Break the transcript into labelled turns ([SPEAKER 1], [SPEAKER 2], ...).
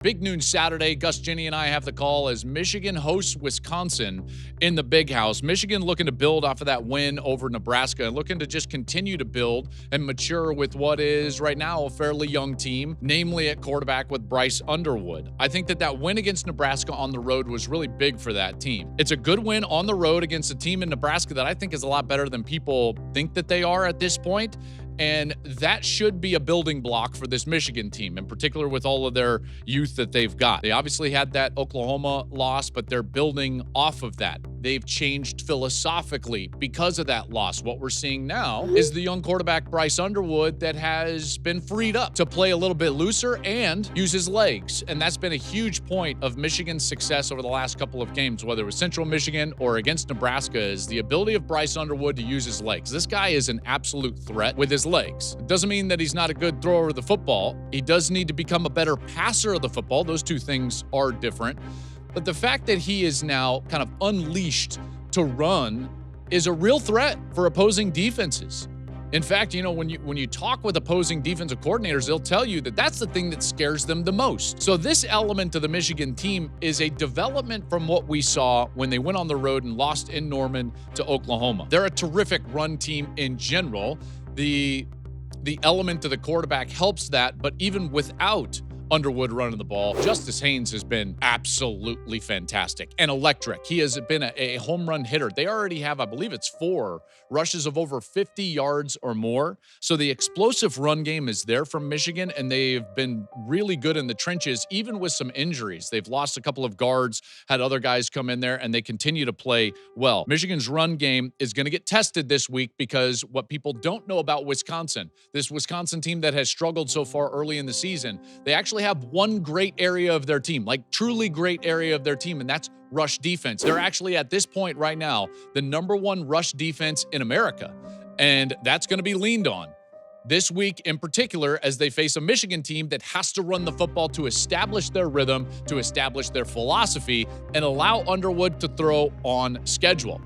[SPEAKER 1] Big noon Saturday. Gus, Ginny, and I have the call as Michigan hosts Wisconsin in the Big House. Michigan looking to build off of that win over Nebraska and looking to just continue to build and mature with what is right now a fairly young team, namely at quarterback with Bryce Underwood. I think that win against Nebraska on the road was really big for that team. It's a good win on the road against a team in Nebraska that I think is a lot better than people think that they are at this point. And that should be a building block for this Michigan team, in particular with all of their youth that they've got. They obviously had that Oklahoma loss, but they're building off of that. They've changed philosophically because of that loss. What we're seeing now is the young quarterback, Bryce Underwood, that has been freed up to play a little bit looser and use his legs. And that's been a huge point of Michigan's success over the last couple of games, whether it was Central Michigan or against Nebraska, is the ability of Bryce Underwood to use his legs. This guy is an absolute threat with his legs. It doesn't mean that he's not a good thrower of the football. He does need to become a better passer of the football. Those two things are different. But the fact that he is now kind of unleashed to run is a real threat for opposing defenses. In fact, when you talk with opposing defensive coordinators, they'll tell you that that's the thing that scares them the most. So this element of the Michigan team is a development from what we saw when they went on the road and lost in Norman to Oklahoma. They're a terrific run team in general. The element of the quarterback helps that, but even without Underwood running the ball, Justice Haynes has been absolutely fantastic and electric. He has been a home run hitter. They already have, I believe it's 4 rushes of over 50 yards or more. So the explosive run game is there from Michigan, and they've been really good in the trenches, even with some injuries. They've lost a couple of guards, had other guys come in there, and they continue to play well. Michigan's run game is going to get tested this week because what people don't know about Wisconsin, this Wisconsin team that has struggled so far early in the season, they actually have one great area of their team, like truly great area of their team, and that's rush defense. They're actually at this point right now the #1 rush defense in America, and that's going to be leaned on this week in particular as they face a Michigan team that has to run the football to establish their rhythm, to establish their philosophy, and allow Underwood to throw on schedule.